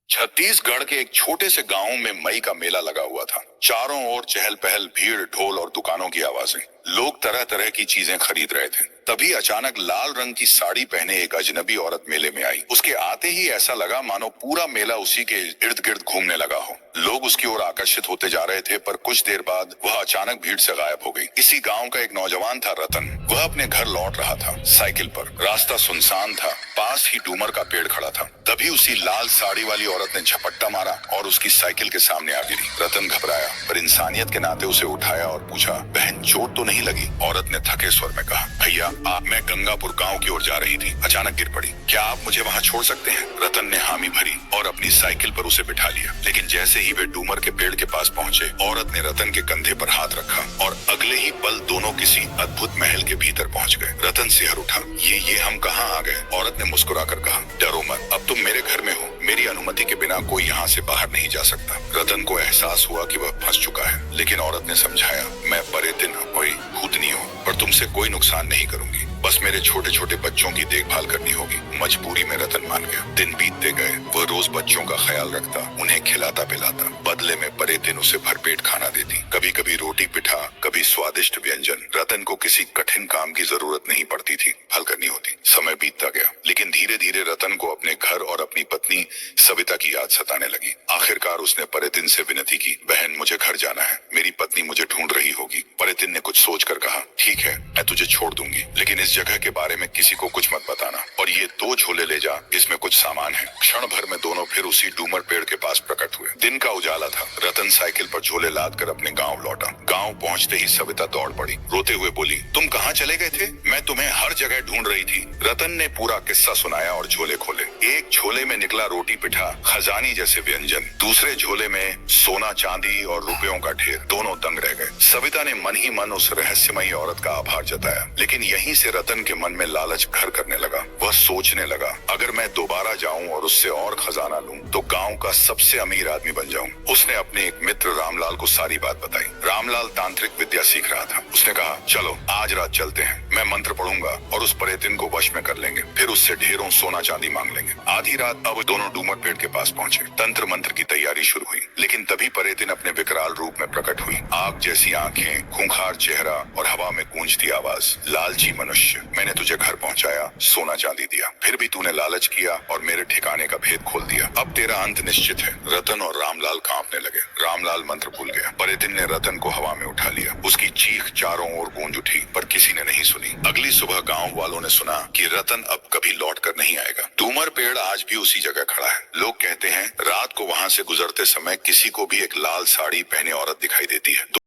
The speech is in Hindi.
छत्तीसगढ़ के एक छोटे से गांव में मई का मेला लगा हुआ था। चारों ओर चहल पहल, भीड़, ढोल और दुकानों की आवाजें। लोग तरह तरह की चीजें खरीद रहे थे। तभी अचानक लाल रंग की साड़ी पहने एक अजनबी औरत मेले में आई। उसके आते ही ऐसा लगा मानो पूरा मेला उसी के इर्द गिर्द घूमने लगा हो। लोग उसकी ओर आकर्षित होते जा रहे थे, पर कुछ देर बाद वह अचानक भीड़ से गायब हो गई। इसी गांव का एक नौजवान था रतन। वह अपने घर लौट रहा था साइकिल पर। रास्ता सुनसान था, पास ही डूमर का पेड़ खड़ा था। तभी उसी लाल साड़ी वाली औरत ने झपट्टा मारा और उसकी साइकिल के सामने आ गिरी। रतन घबराया, पर इंसानियत के नाते उसे उठाया और पूछा, बहन चोट तो नहीं लगी? औरत ने थके स्वर में कहा, भैया मैं गंगापुर गांव की ओर जा रही थी, अचानक गिर पड़ी। क्या आप मुझे वहां छोड़ सकते हैं? रतन ने हामी भरी और अपनी साइकिल पर उसे बिठा लिया। लेकिन जैसे ही वे डूमर के पेड़ के पास पहुंचे, औरत ने रतन के कंधे पर हाथ रखा और अगले ही पल दोनों किसी अद्भुत महल के भीतर पहुंच गए। रतन सिहर उठा, ये हम कहाँ आ गए? औरत ने मुस्कुराकर कहा, डरो मत, अब तुम मेरे घर में हो। मेरी अनुमति के बिना कोई यहाँ से बाहर नहीं जा सकता। रतन को एहसास हुआ कि वह फंस चुका है, लेकिन औरत ने समझाया, मैं परे दिन कोई भूतनी हूँ, पर तुमसे कोई नुकसान नहीं करूंगी। बस मेरे छोटे छोटे बच्चों की देखभाल करनी होगी। मजबूरी में रतन मान गया। दिन बीतते गए, वह रोज बच्चों का ख्याल रखता, उन्हें खिलाता पिलाता। बदले में परे दिन उसे भरपेट खाना देती, कभी कभी रोटी पिठा, कभी स्वादिष्ट व्यंजन। रतन को किसी कठिन काम की जरूरत नहीं पड़ती थी, हल करनी होती। समय बीतता गया, लेकिन धीरे धीरे रतन को अपने घर और अपनी पत्नी सविता की याद सताने लगी। आखिरकार उसने परितिन से विनती की, बहन मुझे घर जाना है, मेरी पत्नी मुझे ढूंढ रही होगी। परितिन ने कुछ सोचकर कहा, ठीक है, मैं तुझे छोड़ दूंगी, लेकिन इस जगह के बारे में किसी को कुछ मत बताना। और ये 2 झोले ले जा, इसमें कुछ सामान है। क्षण भर में दोनों फिर उसी डूमर पेड़ के पास प्रकट हुए। दिन का उजाला था। रतन साइकिल पर झोले लाद कर अपने गाँव लौटा। गाँव पहुँचते ही सविता दौड़ पड़ी, रोते हुए बोली, तुम कहाँ चले गए थे? मैं तुम्हें हर जगह ढूंढ रही थी। रतन ने पूरा किस्सा सुनाया और झोले खोले। एक झोले में निकला रोटी पिठा, खजानी जैसे व्यंजन। दूसरे झोले में सोना चांदी और रुपयों का ढेर। दोनों दंग रह गए। सविता ने मन ही मन उस रहस्यमयी औरत का आभार जताया, लेकिन यहीं से रतन के मन में लालच घर करने लगा। वह सोचने लगा, अगर मैं दोबारा जाऊं और उससे और खजाना लूं, तो गांव का सबसे अमीर आदमी बन जाऊं। उसने अपने एक मित्र रामलाल को सारी बात बताई। रामलाल तांत्रिक विद्या सीख रहा था। उसने कहा, चलो आज रात चलते हैं, मैं मंत्र पढ़ूंगा और उस परितिन को वश में कर लेंगे, फिर उससे ढेरों सोना चांदी मांग लेंगे। आधी रात अब दोनों डूमर पेड़ के पास पहुंचे। तंत्र मंत्र की तैयारी शुरू हुई, लेकिन तभी परितिन अपने विकराल रूप में प्रकट हुई। आग जैसी आंखें, खूंखार चेहरा और हवा में गूंजती आवाज। लालची मनुष्य, मैंने तुझे घर पहुंचाया, सोना चांदी दिया, फिर भी तूने लालच किया और मेरे ठिकाने का भेद खोल दिया। अब तेरा अंत निश्चित है। रतन और रामलाल कांपने लगे। रामलाल मंत्र भूल गया। परितिन ने रतन को हवा में उठा लिया। उसकी चीख चारों ओर गूंज उठी, पर किसी ने नहीं सुनी। अगली सुबह गांव वालों ने सुना कि रतन अब कभी लौट कर नहीं आएगा। डूमर पेड़ आज भी उसी जगह खड़ा है। लोग कहते हैं रात को वहां से गुजरते समय किसी को भी एक लाल साड़ी पहने औरत दिखाई देती है।